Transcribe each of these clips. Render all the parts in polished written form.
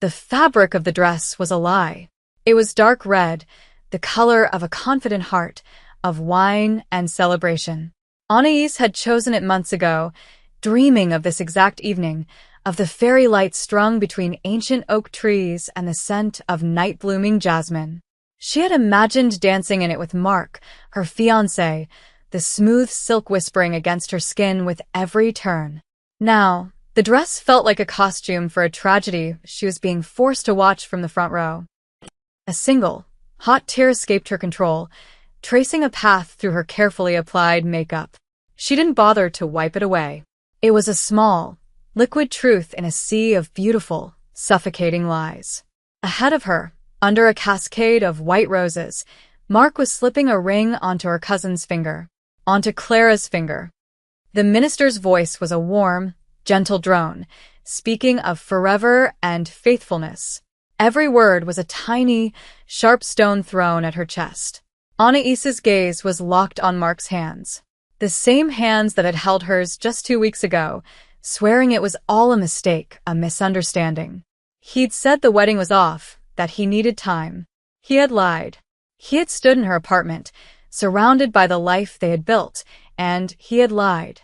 The fabric of the dress was a lie. It was dark red, the color of a confident heart, of wine and celebration. Anais had chosen it months ago, dreaming of this exact evening, of the fairy lights strung between ancient oak trees and the scent of night-blooming jasmine. She had imagined dancing in it with Mark, her fiancé, the smooth silk whispering against her skin with every turn. Now, the dress felt like a costume for a tragedy she was being forced to watch from the front row. A single, hot tear escaped her control, tracing a path through her carefully applied makeup. She didn't bother to wipe it away. It was a small, liquid truth in a sea of beautiful, suffocating lies. Ahead of her, under a cascade of white roses, Mark was slipping a ring onto her cousin's finger, onto Clara's finger. The minister's voice was a warm, gentle drone, speaking of forever and faithfulness. Every word was a tiny, sharp stone thrown at her chest. Anaïs's gaze was locked on Mark's hands, the same hands that had held hers just 2 weeks ago, swearing it was all a mistake, a misunderstanding. He'd said the wedding was off, that he needed time. He had lied. He had stood in her apartment, surrounded by the life they had built, and he had lied.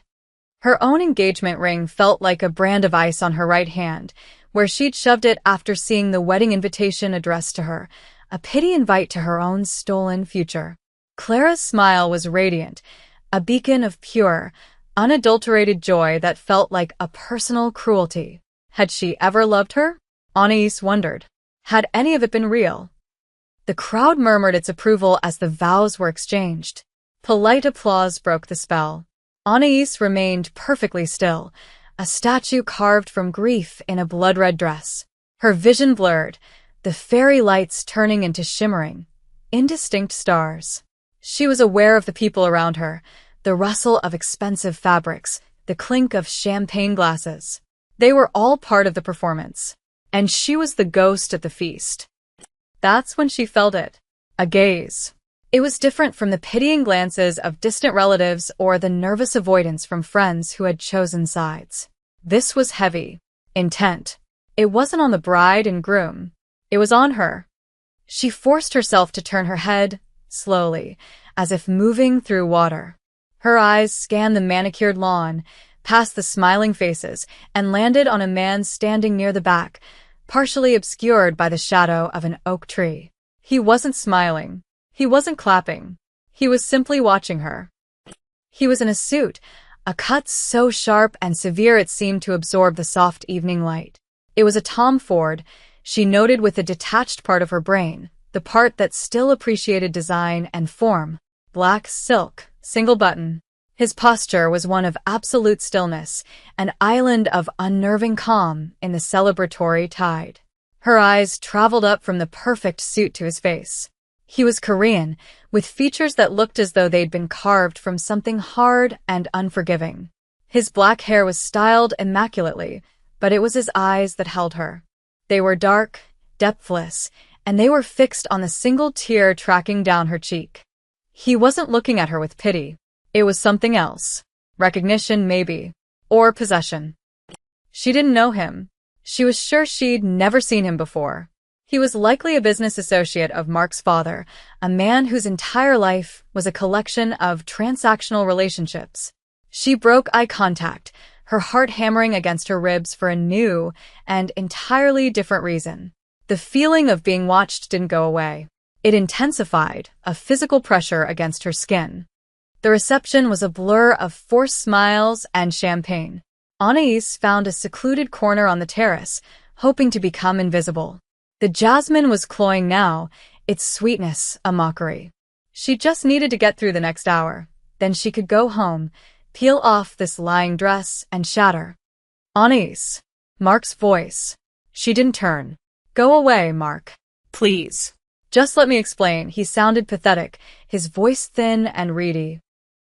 Her own engagement ring felt like a brand of ice on her right hand, where she'd shoved it after seeing the wedding invitation addressed to her, a pity invite to her own stolen future. Clara's smile was radiant, a beacon of pure, unadulterated joy that felt like a personal cruelty. Had she ever loved her? Anais wondered. Had any of it been real? The crowd murmured its approval as the vows were exchanged. Polite applause broke the spell. Anais remained perfectly still, a statue carved from grief in a blood-red dress. Her vision blurred, the fairy lights turning into shimmering, indistinct stars. She was aware of the people around her, the rustle of expensive fabrics, the clink of champagne glasses. They were all part of the performance, and she was the ghost at the feast. That's when she felt it. A gaze. It was different from the pitying glances of distant relatives or the nervous avoidance from friends who had chosen sides. This was heavy, intent. It wasn't on the bride and groom. It was on her. She forced herself to turn her head, slowly, as if moving through water. Her eyes scanned the manicured lawn, past the smiling faces, and landed on a man standing near the back, partially obscured by the shadow of an oak tree. He wasn't smiling. He wasn't clapping. He was simply watching her. He was in a suit, a cut so sharp and severe it seemed to absorb the soft evening light. It was a Tom Ford, she noted with a detached part of her brain, the part that still appreciated design and form. Black silk, single button. His posture was one of absolute stillness, an island of unnerving calm in the celebratory tide. Her eyes traveled up from the perfect suit to his face. He was Korean, with features that looked as though they'd been carved from something hard and unforgiving. His black hair was styled immaculately, but it was his eyes that held her. They were dark, depthless, and they were fixed on the single tear tracking down her cheek. He wasn't looking at her with pity. It was something else. Recognition, maybe. Or possession. She didn't know him. She was sure she'd never seen him before. He was likely a business associate of Mark's father, a man whose entire life was a collection of transactional relationships. She broke eye contact, her heart hammering against her ribs for a new and entirely different reason. The feeling of being watched didn't go away. It intensified, a physical pressure against her skin. The reception was a blur of forced smiles and champagne. Anais found a secluded corner on the terrace, hoping to become invisible. The jasmine was cloying now, its sweetness a mockery. She just needed to get through the next hour. Then she could go home, peel off this lying dress, and shatter. Anais. Mark's voice. She didn't turn. Go away, Mark. Please. Just let me explain. He sounded pathetic, his voice thin and reedy.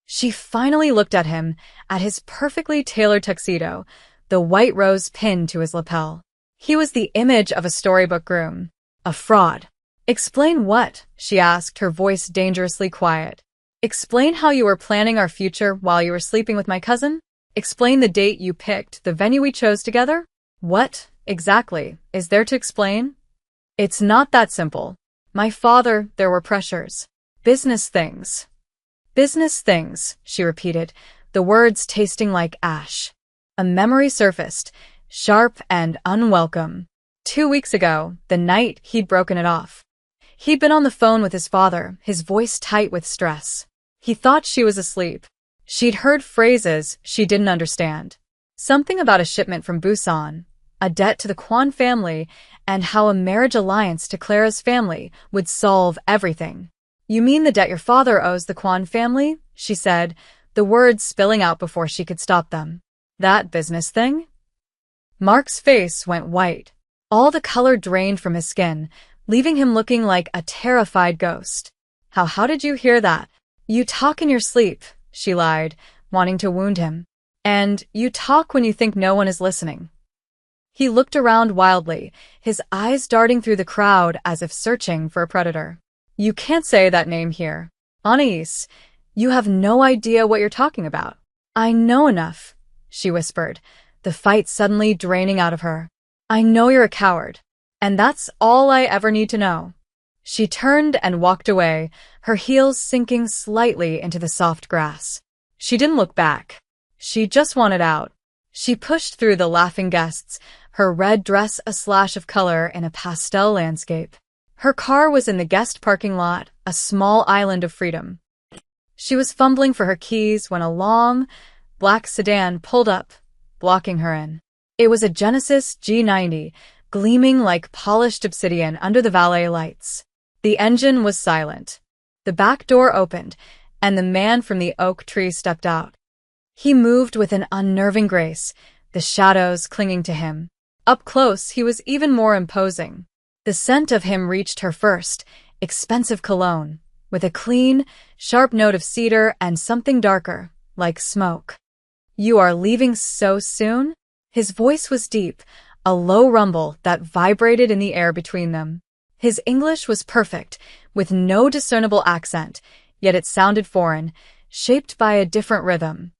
She finally looked at him, at his perfectly tailored tuxedo, the white rose pinned to his lapel. He was the image of a storybook groom. A fraud. Explain what? She asked, her voice dangerously quiet. Explain how you were planning our future while you were sleeping with my cousin? Explain the date you picked, the venue we chose together? What? Exactly. Is there to explain? It's not that simple. My father, there were pressures. Business things. Business things, she repeated, the words tasting like ash. A memory surfaced, sharp and unwelcome. 2 weeks ago, the night he'd broken it off. He'd been on the phone with his father, his voice tight with stress. He thought she was asleep. She'd heard phrases she didn't understand. Something about a shipment from Busan, a debt to the Kwan family, and how a marriage alliance to Clara's family would solve everything. You mean the debt your father owes the Kwan family? She said, the words spilling out before she could stop them. That business thing? Mark's face went white. All the color drained from his skin, leaving him looking like a terrified ghost. How did you hear that? You talk in your sleep, she lied, wanting to wound him. And you talk when you think no one is listening. He looked around wildly, his eyes darting through the crowd as if searching for a predator. You can't say that name here. Anais, you have no idea what you're talking about. I know enough, she whispered, the fight suddenly draining out of her. I know you're a coward, and that's all I ever need to know. She turned and walked away, her heels sinking slightly into the soft grass. She didn't look back. She just wanted out. She pushed through the laughing guests, her red dress a slash of color in a pastel landscape. Her car was in the guest parking lot, a small island of freedom. She was fumbling for her keys when a long, black sedan pulled up, blocking her in. It was a Genesis G90, gleaming like polished obsidian under the valet lights. The engine was silent. The back door opened, and the man from the oak tree stepped out. He moved with an unnerving grace, the shadows clinging to him. Up close, he was even more imposing. The scent of him reached her first, expensive cologne, with a clean, sharp note of cedar and something darker, like smoke. You are leaving so soon? His voice was deep, a low rumble that vibrated in the air between them. His English was perfect, with no discernible accent, yet it sounded foreign, shaped by a different rhythm.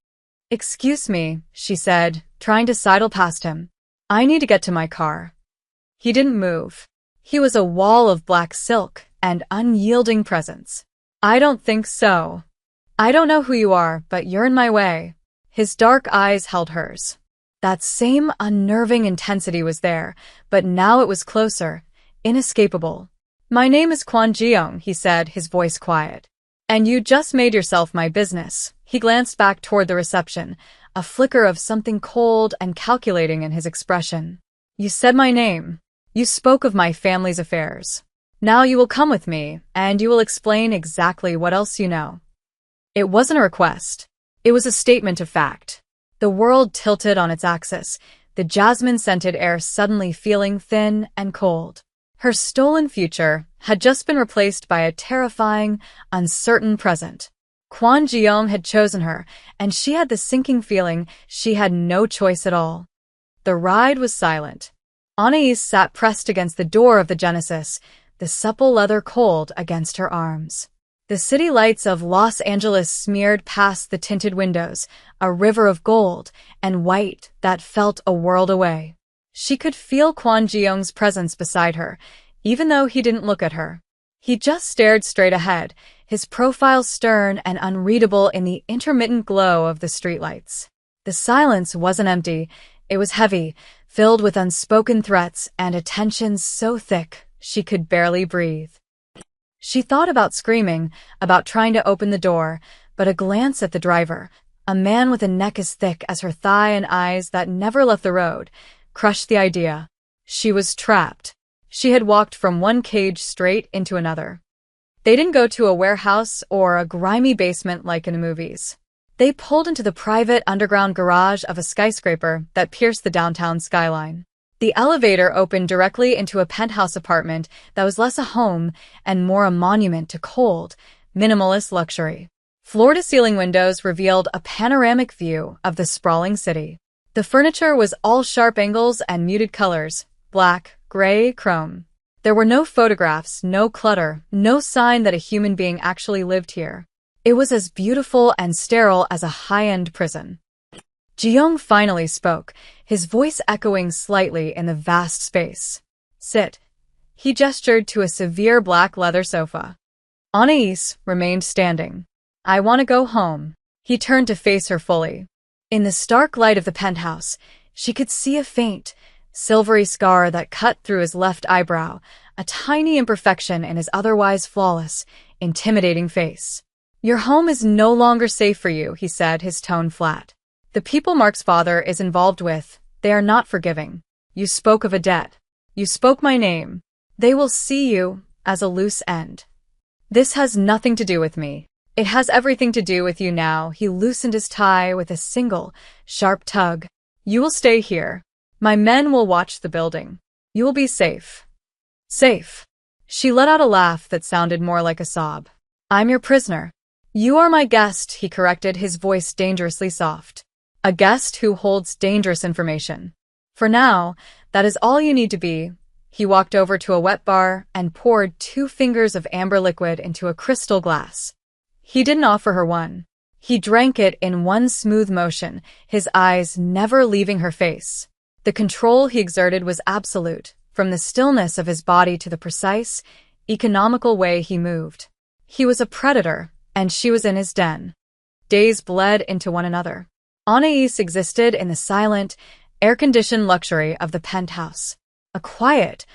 Excuse me, she said, trying to sidle past him. I need to get to my car. He didn't move. He was a wall of black silk and unyielding presence. I don't think so. I don't know who you are, but you're in my way. His dark eyes held hers. That same unnerving intensity was there, but now it was closer, inescapable. My name is Kwon Ji-young, he said, his voice quiet. And you just made yourself my business. He glanced back toward the reception, a flicker of something cold and calculating in his expression. You said my name. You spoke of my family's affairs. Now you will come with me, and you will explain exactly what else you know. It wasn't a request. It was a statement of fact. The world tilted on its axis, the jasmine-scented air suddenly feeling thin and cold. Her stolen future had just been replaced by a terrifying, uncertain present. Kwon Ji-young had chosen her, and she had the sinking feeling she had no choice at all. The ride was silent. Anais sat pressed against the door of the Genesis, the supple leather cold against her arms. The city lights of Los Angeles smeared past the tinted windows, a river of gold and white that felt a world away. She could feel Kwon Ji-young's presence beside her, even though he didn't look at her. He just stared straight ahead, his profile stern and unreadable in the intermittent glow of the streetlights. The silence wasn't empty, it was heavy, filled with unspoken threats and a tension so thick she could barely breathe. She thought about screaming, about trying to open the door, but a glance at the driver, a man with a neck as thick as her thigh and eyes that never left the road, crushed the idea. She was trapped. She had walked from one cage straight into another. They didn't go to a warehouse or a grimy basement like in the movies. They pulled into the private underground garage of a skyscraper that pierced the downtown skyline. The elevator opened directly into a penthouse apartment that was less a home and more a monument to cold, minimalist luxury. Floor-to-ceiling windows revealed a panoramic view of the sprawling city. The furniture was all sharp angles and muted colors, black, gray, chrome. There were no photographs, no clutter, no sign that a human being actually lived here. It was as beautiful and sterile as a high-end prison. Ji-young finally spoke, his voice echoing slightly in the vast space. Sit. He gestured to a severe black leather sofa. Anais remained standing. I want to go home. He turned to face her fully. In the stark light of the penthouse, she could see a faint, silvery scar that cut through his left eyebrow, a tiny imperfection in his otherwise flawless, intimidating face. Your home is no longer safe for you, he said, his tone flat. The people Mark's father is involved with, they are not forgiving. You spoke of a debt. You spoke my name. They will see you as a loose end. This has nothing to do with me. It has everything to do with you now. He loosened his tie with a single, sharp tug. You will stay here. My men will watch the building. You will be safe. Safe. She let out a laugh that sounded more like a sob. I'm your prisoner. You are my guest, he corrected, his voice dangerously soft. A guest who holds dangerous information. For now, that is all you need to be. He walked over to a wet bar and poured 2 fingers of amber liquid into a crystal glass. He didn't offer her one. He drank it in one smooth motion, his eyes never leaving her face. The control he exerted was absolute, from the stillness of his body to the precise, economical way he moved. He was a predator, and she was in his den. Days bled into one another. Anais existed in the silent, air-conditioned luxury of the penthouse. A quiet,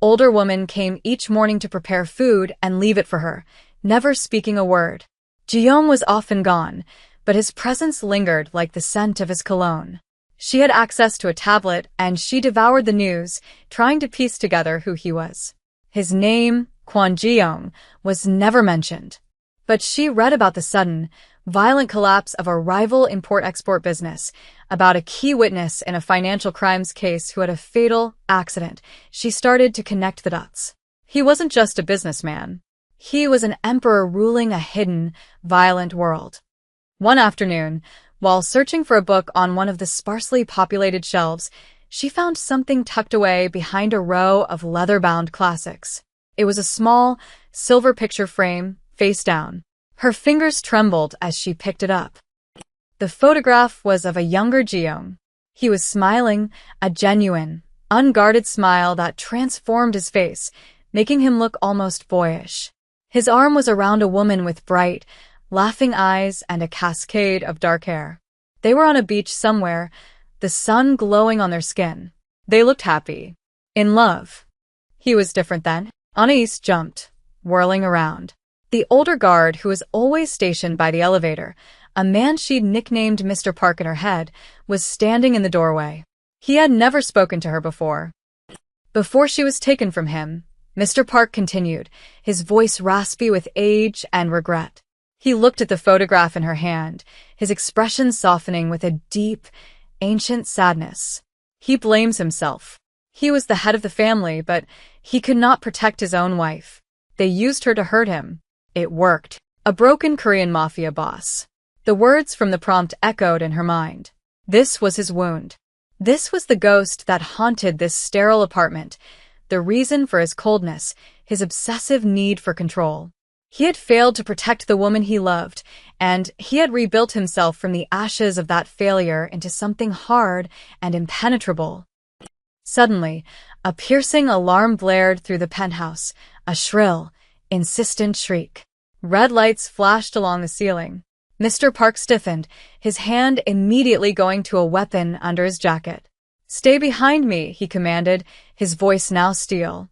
older woman came each morning to prepare food and leave it for her, never speaking a word. Ji-young was often gone, but his presence lingered like the scent of his cologne. She had access to a tablet, and she devoured the news, trying to piece together who he was. His name, Kwon Ji-young, was never mentioned. But she read about the sudden, violent collapse of a rival import-export business, about a key witness in a financial crimes case who had a fatal accident. She started to connect the dots. He wasn't just a businessman. He was an emperor ruling a hidden, violent world. One afternoon, while searching for a book on one of the sparsely populated shelves, she found something tucked away behind a row of leather-bound classics. It was a small, silver picture frame, face down. Her fingers trembled as she picked it up. The photograph was of a younger Ji-young. He was smiling, a genuine, unguarded smile that transformed his face, making him look almost boyish. His arm was around a woman with bright, laughing eyes and a cascade of dark hair. They were on a beach somewhere, the sun glowing on their skin. They looked happy. In love. He was different then. Anais jumped, whirling around. The older guard, who was always stationed by the elevator, a man she'd nicknamed Mr. Park in her head, was standing in the doorway. He had never spoken to her before. Before she was taken from him, Mr. Park continued, his voice raspy with age and regret. He looked at the photograph in her hand, his expression softening with a deep, ancient sadness. He blames himself. He was the head of the family, but he could not protect his own wife. They used her to hurt him. It worked. A broken Korean Mafia boss. The words from the prompt echoed in her mind. This was his wound. This was the ghost that haunted this sterile apartment, the reason for his coldness, his obsessive need for control. He had failed to protect the woman he loved, and he had rebuilt himself from the ashes of that failure into something hard and impenetrable. Suddenly, a piercing alarm blared through the penthouse, a shrill, insistent shriek. Red lights flashed along the ceiling. Mr. Park stiffened, his hand immediately going to a weapon under his jacket. Stay behind me, he commanded, his voice now steel.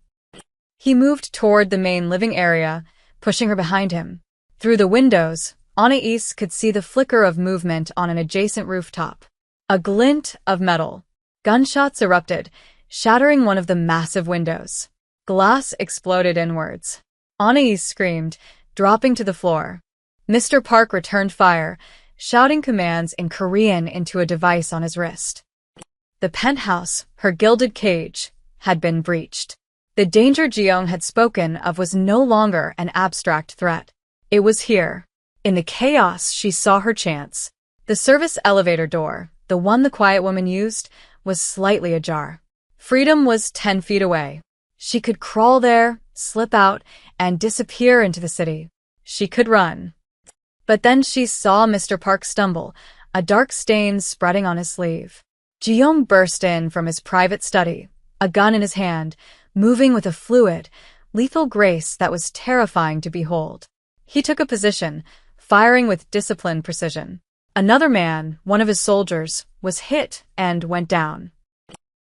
He moved toward the main living area, pushing her behind him. Through the windows, Anais could see the flicker of movement on an adjacent rooftop. A glint of metal. Gunshots erupted, shattering one of the massive windows. Glass exploded inwards. Anais screamed, dropping to the floor. Mr. Park returned fire, shouting commands in Korean into a device on his wrist. The penthouse, her gilded cage, had been breached. The danger Ji-young had spoken of was no longer an abstract threat. It was here. In the chaos, she saw her chance. The service elevator door, the one the quiet woman used, was slightly ajar. Freedom was 10 feet away. She could crawl there, slip out, and disappear into the city. She could run. But then she saw Mr. Park stumble, a dark stain spreading on his sleeve. Ji-young burst in from his private study, a gun in his hand, moving with a fluid, lethal grace that was terrifying to behold. He took a position, firing with disciplined precision. Another man, one of his soldiers, was hit and went down.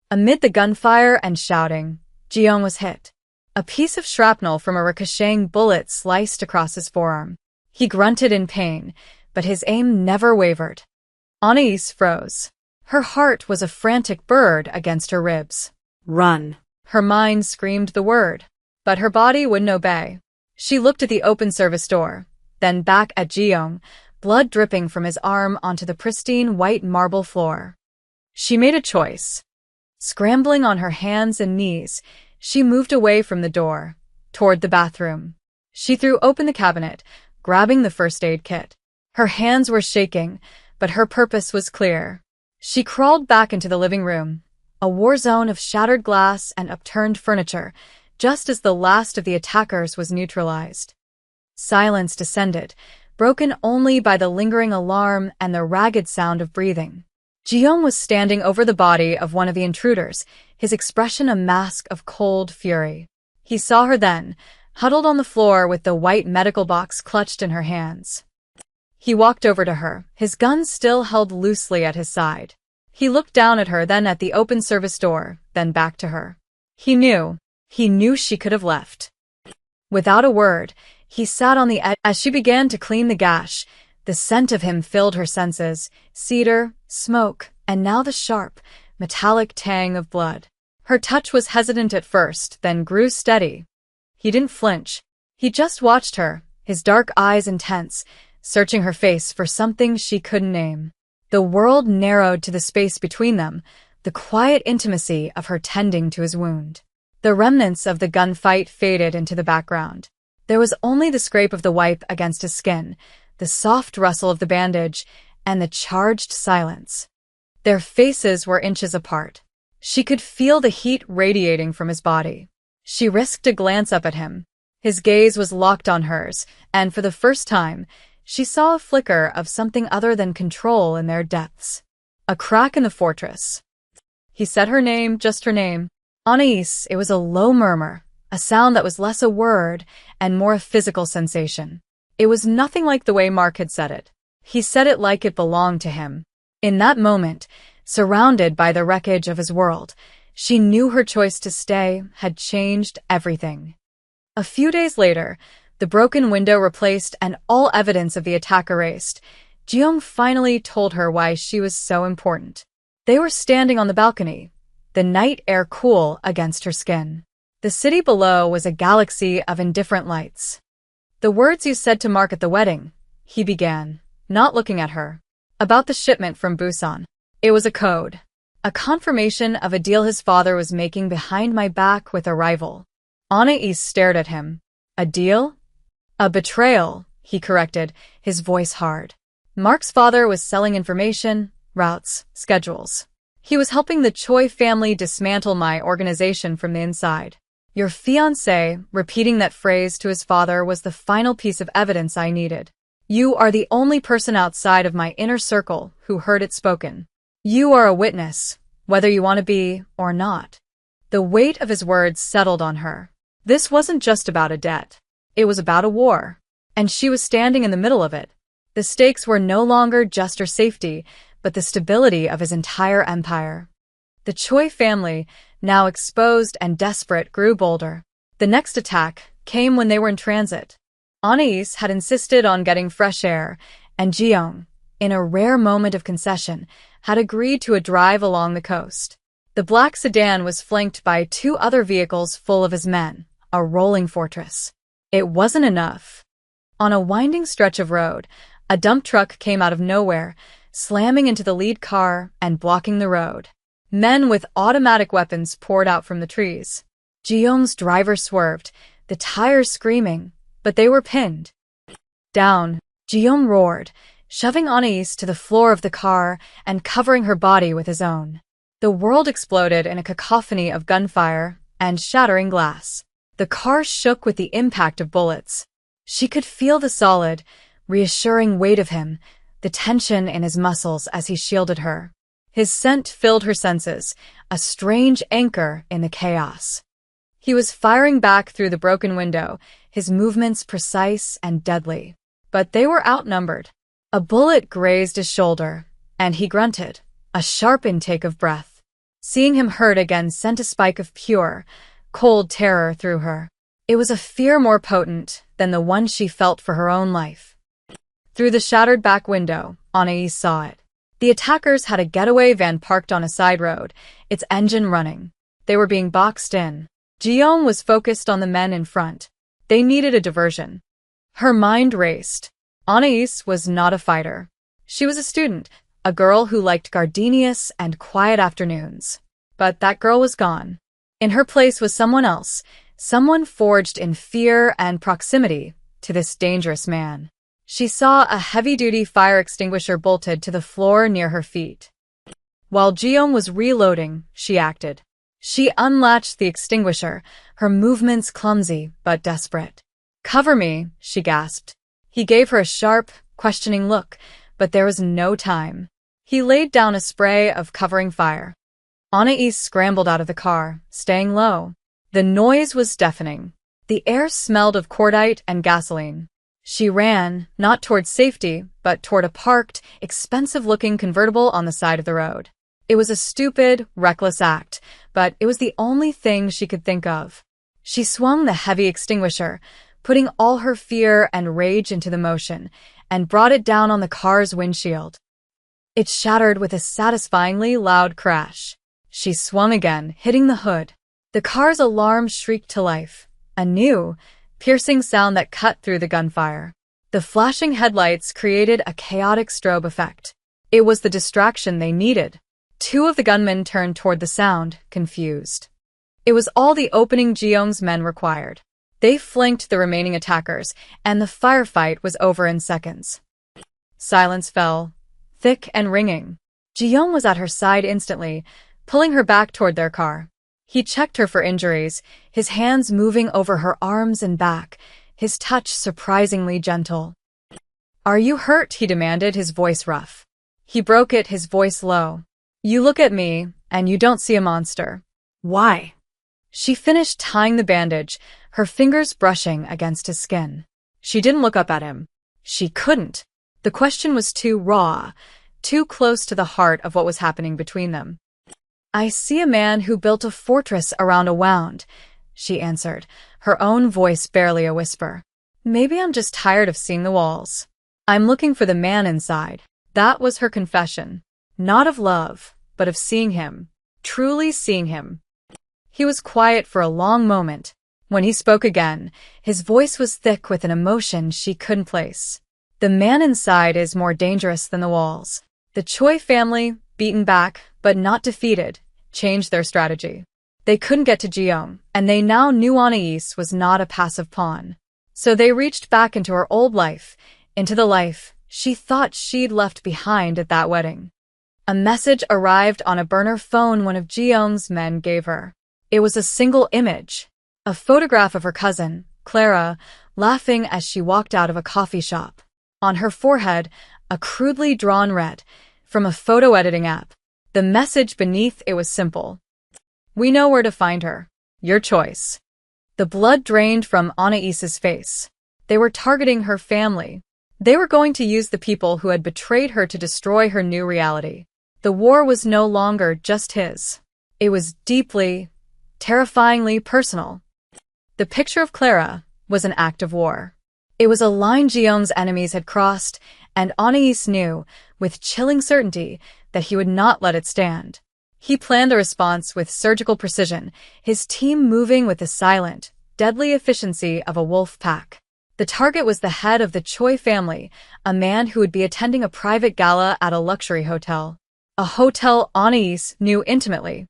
Amid the gunfire and shouting, Ji-young was hit. A piece of shrapnel from a ricocheting bullet sliced across his forearm. He grunted in pain, but his aim never wavered. Anais froze. Her heart was a frantic bird against her ribs. Run. Her mind screamed the word, but her body wouldn't obey. She looked at the open service door, then back at Ji-young, blood dripping from his arm onto the pristine white marble floor. She made a choice. Scrambling on her hands and knees, she moved away from the door, toward the bathroom. She threw open the cabinet, grabbing the first aid kit. Her hands were shaking, but her purpose was clear. She crawled back into the living room, a war zone of shattered glass and upturned furniture, just as the last of the attackers was neutralized. Silence descended, broken only by the lingering alarm and the ragged sound of breathing. Ji-young was standing over the body of one of the intruders, his expression a mask of cold fury. He saw her then, huddled on the floor with the white medical box clutched in her hands. He walked over to her, his gun still held loosely at his side. He looked down at her, then at the open service door, then back to her. He knew she could have left. Without a word, he sat on the edge as she began to clean the gash. The scent of him filled her senses, cedar, smoke, and now the sharp, metallic tang of blood. Her touch was hesitant at first, then grew steady. He didn't flinch. He just watched her, his dark eyes intense, searching her face for something she couldn't name. The world narrowed to the space between them, the quiet intimacy of her tending to his wound. The remnants of the gunfight faded into the background. There was only the scrape of the wipe against his skin, the soft rustle of the bandage, and the charged silence. Their faces were inches apart. She could feel the heat radiating from his body. She risked a glance up at him. His gaze was locked on hers, and for the first time, she saw a flicker of something other than control in their depths. A crack in the fortress. He said her name, just her name. Anais. It was a low murmur, a sound that was less a word and more a physical sensation. It was nothing like the way Mark had said it. He said it like it belonged to him. In that moment, surrounded by the wreckage of his world, she knew her choice to stay had changed everything. A few days later, the broken window replaced and all evidence of the attack erased, Ji-young finally told her why she was so important. They were standing on the balcony, the night air cool against her skin. The city below was a galaxy of indifferent lights. "The words you said to Mark at the wedding," he began, not looking at her. "About the shipment from Busan. It was a code. A confirmation of a deal his father was making behind my back with a rival." Anais stared at him. "A deal?" "A betrayal," he corrected, his voice hard. "Mark's father was selling information, routes, schedules. He was helping the Choi family dismantle my organization from the inside. Your fiancé," repeating that phrase to his father, "was the final piece of evidence I needed. You are the only person outside of my inner circle who heard it spoken. You are a witness, whether you want to be or not." The weight of his words settled on her. This wasn't just about a debt. It was about a war, and she was standing in the middle of it. The stakes were no longer just her safety, but the stability of his entire empire. The Choi family, now exposed and desperate, grew bolder. The next attack came when they were in transit. Anais had insisted on getting fresh air, and Ji-young, in a rare moment of concession, had agreed to a drive along the coast. The black sedan was flanked by 2 other vehicles full of his men, a rolling fortress. It wasn't enough. On a winding stretch of road, a dump truck came out of nowhere, slamming into the lead car and blocking the road. Men with automatic weapons poured out from the trees. Ji-young's driver swerved, the tires screaming, but they were pinned down. Ji-young roared, shoving Anais to the floor of the car and covering her body with his own. The world exploded in a cacophony of gunfire and shattering glass. The car shook with the impact of bullets. She could feel the solid, reassuring weight of him, the tension in his muscles as he shielded her. His scent filled her senses, a strange anchor in the chaos. He was firing back through the broken window, his movements precise and deadly. But they were outnumbered. A bullet grazed his shoulder, and he grunted, a sharp intake of breath. Seeing him hurt again sent a spike of pure, cold terror through her. It was a fear more potent than the one she felt for her own life. Through the shattered back window, Anais saw it. The attackers had a getaway van parked on a side road, its engine running. They were being boxed in. Guillaume was focused on the men in front. They needed a diversion. Her mind raced. Anais was not a fighter. She was a student, a girl who liked gardenias and quiet afternoons. But that girl was gone. In her place was someone else, someone forged in fear and proximity to this dangerous man. She saw a heavy-duty fire extinguisher bolted to the floor near her feet. While Guillaume was reloading, she acted. She unlatched the extinguisher, her movements clumsy but desperate. "Cover me," she gasped. He gave her a sharp, questioning look, but there was no time. He laid down a spray of covering fire. Anais scrambled out of the car, staying low. The noise was deafening. The air smelled of cordite and gasoline. She ran, not toward safety, but toward a parked, expensive-looking convertible on the side of the road. It was a stupid, reckless act, but it was the only thing she could think of. She swung the heavy extinguisher, putting all her fear and rage into the motion, and brought it down on the car's windshield. It shattered with a satisfyingly loud crash. She swung again, hitting the hood. The car's alarm shrieked to life, a new, piercing sound that cut through the gunfire. The flashing headlights created a chaotic strobe effect. It was the distraction they needed. Two of the gunmen turned toward the sound, confused. It was all the opening Guillaume's men required. They flanked the remaining attackers, and the firefight was over in seconds. Silence fell, thick and ringing. Guillaume was at her side instantly, pulling her back toward their car. He checked her for injuries, his hands moving over her arms and back, his touch surprisingly gentle. "Are you hurt?" he demanded, his voice rough. He broke it, his voice low. "You look at me, and you don't see a monster." "Why?" She finished tying the bandage, her fingers brushing against his skin. She didn't look up at him. She couldn't. The question was too raw, too close to the heart of what was happening between them. "I see a man who built a fortress around a wound," she answered, her own voice barely a whisper. "Maybe I'm just tired of seeing the walls. I'm looking for the man inside." That was her confession. Not of love, but of seeing him. Truly seeing him. He was quiet for a long moment. When he spoke again, his voice was thick with an emotion she couldn't place. "The man inside is more dangerous than the walls." The Choi family, beaten back, but not defeated, changed their strategy. They couldn't get to Guillaume, and they now knew Anais was not a passive pawn. So they reached back into her old life, into the life she thought she'd left behind at that wedding. A message arrived on a burner phone one of Guillaume's men gave her. It was a single image. A photograph of her cousin, Clara, laughing as she walked out of a coffee shop. On her forehead, a crudely drawn red, from a photo editing app. The message beneath it was simple. "We know where to find her. Your choice." The blood drained from Anais's face. They were targeting her family. They were going to use the people who had betrayed her to destroy her new reality. The war was no longer just his. It was deeply, terrifyingly personal. The picture of Clara was an act of war. It was a line Guillaume's enemies had crossed, and Anais knew, with chilling certainty, that he would not let it stand. He planned a response with surgical precision, his team moving with the silent, deadly efficiency of a wolf pack. The target was the head of the Choi family, a man who would be attending a private gala at a luxury hotel. A hotel Anais knew intimately.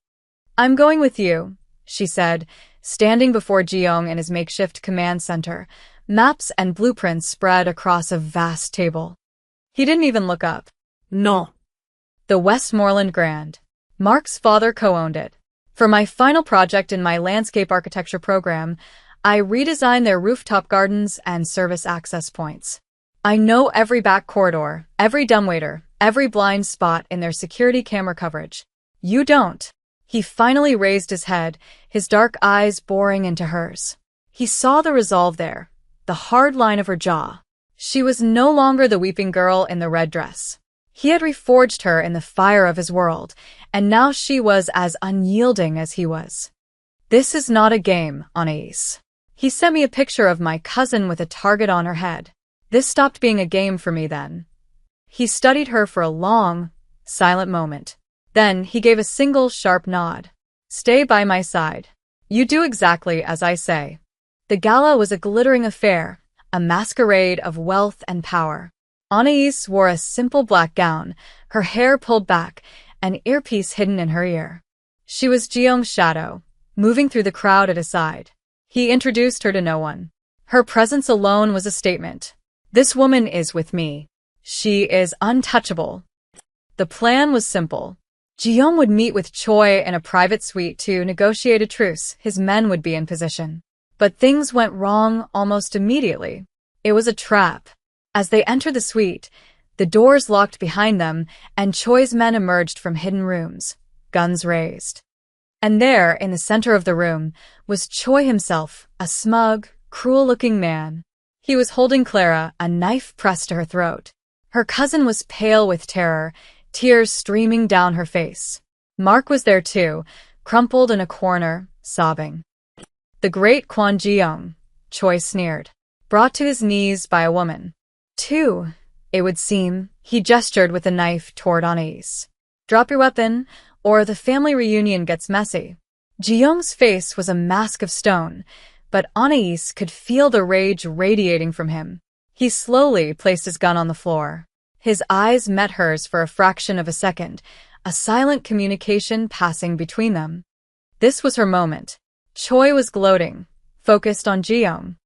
"I'm going with you," she said, standing before Guillaume in his makeshift command center, maps and blueprints spread across a vast table. He didn't even look up. "No." The Westmoreland Grand. Mark's father co-owned it. For my final project in my landscape architecture program, I redesigned their rooftop gardens and service access points. I know every back corridor, every dumbwaiter, every blind spot in their security camera coverage. You don't. He finally raised his head, his dark eyes boring into hers. He saw the resolve there, the hard line of her jaw. She was no longer the weeping girl in the red dress. He had reforged her in the fire of his world, and now she was as unyielding as he was. This is not a game, Anais. He sent me a picture of my cousin with a target on her head. This stopped being a game for me then. He studied her for a long, silent moment. Then he gave a single sharp nod. Stay by my side. You do exactly as I say. The gala was a glittering affair, a masquerade of wealth and power. Anais wore a simple black gown, her hair pulled back, an earpiece hidden in her ear. She was Jeong's shadow, moving through the crowd at his side. He introduced her to no one. Her presence alone was a statement. This woman is with me. She is untouchable. The plan was simple. Jeong would meet with Choi in a private suite to negotiate a truce. His men would be in position. But things went wrong almost immediately. It was a trap. As they entered the suite, the doors locked behind them, and Choi's men emerged from hidden rooms, guns raised. And there, in the center of the room, was Choi himself, a smug, cruel-looking man. He was holding Clara, a knife pressed to her throat. Her cousin was pale with terror, tears streaming down her face. Mark was there too, crumpled in a corner, sobbing. The great Kwon Ji-young, Choi sneered, brought to his knees by a woman. Two, it would seem, he gestured with a knife toward Anais. Drop your weapon, or the family reunion gets messy. Ji-young's face was a mask of stone, but Anais could feel the rage radiating from him. He slowly placed his gun on the floor. His eyes met hers for a fraction of a second, a silent communication passing between them. This was her moment. Choi was gloating, focused on Ji-young.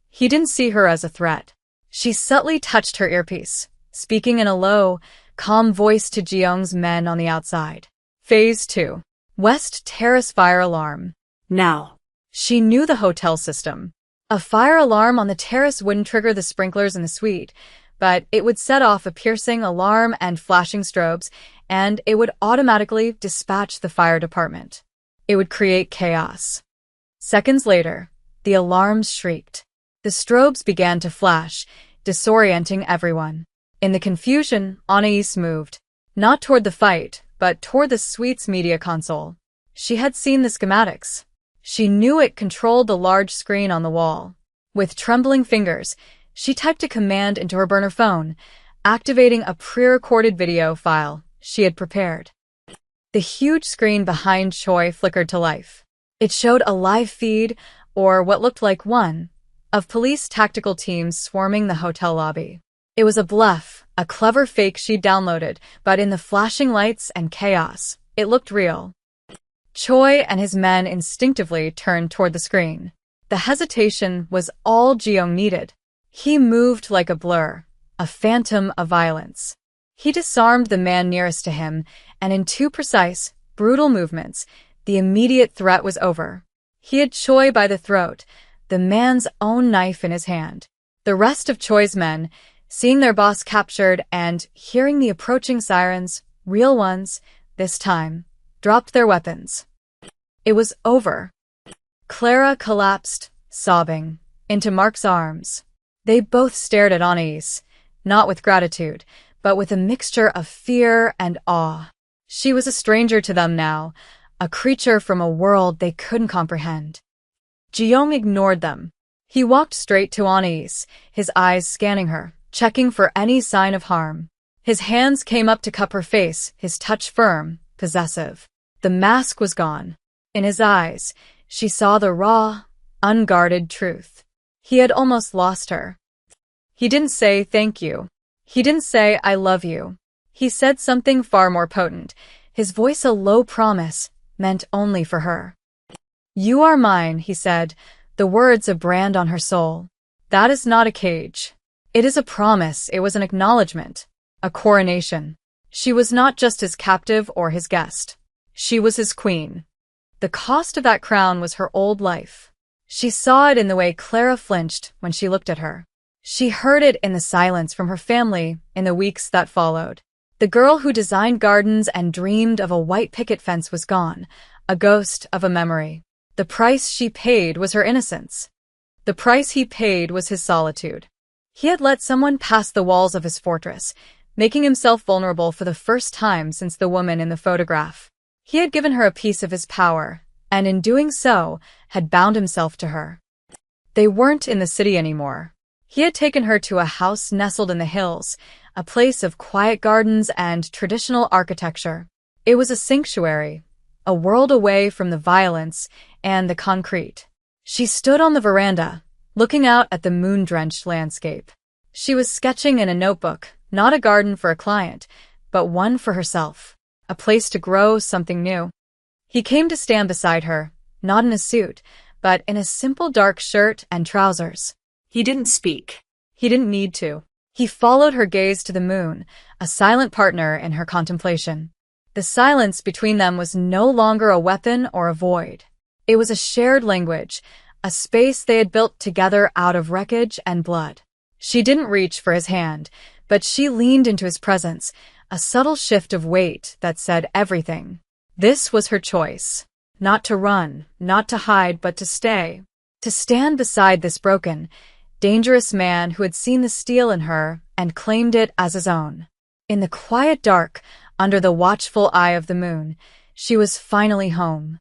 He didn't see her as a threat. She subtly touched her earpiece, speaking in a low, calm voice to Ji-young's men on the outside. Phase 2. West Terrace Fire Alarm. Now. She knew the hotel system. A fire alarm on the terrace wouldn't trigger the sprinklers in the suite, but it would set off a piercing alarm and flashing strobes, and it would automatically dispatch the fire department. It would create chaos. Seconds later, the alarms shrieked. The strobes began to flash, disorienting everyone. In the confusion, Anais moved, not toward the fight, but toward the suite's media console. She had seen the schematics. She knew it controlled the large screen on the wall. With trembling fingers, she typed a command into her burner phone, activating a pre-recorded video file she had prepared. The huge screen behind Choi flickered to life. It showed a live feed, or what looked like one, of police tactical teams swarming the hotel lobby. It was a bluff, a clever fake she'd downloaded, but in the flashing lights and chaos, it looked real. Choi and his men instinctively turned toward the screen. The hesitation was all Ji-young needed. He moved like a blur, a phantom of violence. He disarmed the man nearest to him, and in two precise, brutal movements, the immediate threat was over. He had Choi by the throat, the man's own knife in his hand. The rest of Choi's men, seeing their boss captured and hearing the approaching sirens, real ones, this time, dropped their weapons. It was over. Clara collapsed, sobbing, into Mark's arms. They both stared at Anais, not with gratitude, but with a mixture of fear and awe. She was a stranger to them now, a creature from a world they couldn't comprehend. Ji-young ignored them. He walked straight to Anais, his eyes scanning her, checking for any sign of harm. His hands came up to cup her face, his touch firm, possessive. The mask was gone. In his eyes, she saw the raw, unguarded truth. He had almost lost her. He didn't say thank you. He didn't say I love you. He said something far more potent, his voice a low promise, meant only for her. You are mine, he said, the words a brand on her soul. That is not a cage. It is a promise, it was an acknowledgement, a coronation. She was not just his captive or his guest. She was his queen. The cost of that crown was her old life. She saw it in the way Clara flinched when she looked at her. She heard it in the silence from her family in the weeks that followed. The girl who designed gardens and dreamed of a white picket fence was gone, a ghost of a memory. The price she paid was her innocence. The price he paid was his solitude. He had let someone pass the walls of his fortress, making himself vulnerable for the first time since the woman in the photograph. He had given her a piece of his power, and in doing so, had bound himself to her. They weren't in the city anymore. He had taken her to a house nestled in the hills, a place of quiet gardens and traditional architecture. It was a sanctuary, a world away from the violence and the concrete. She stood on the veranda, looking out at the moon-drenched landscape. She was sketching in a notebook, not a garden for a client, but one for herself, a place to grow something new. He came to stand beside her, not in a suit, but in a simple dark shirt and trousers. He didn't speak. He didn't need to. He followed her gaze to the moon, a silent partner in her contemplation. The silence between them was no longer a weapon or a void. It was a shared language, a space they had built together out of wreckage and blood. She didn't reach for his hand, but she leaned into his presence, a subtle shift of weight that said everything. This was her choice. Not to run, not to hide, but to stay. To stand beside this broken, dangerous man who had seen the steel in her and claimed it as his own. In the quiet dark, under the watchful eye of the moon, she was finally home.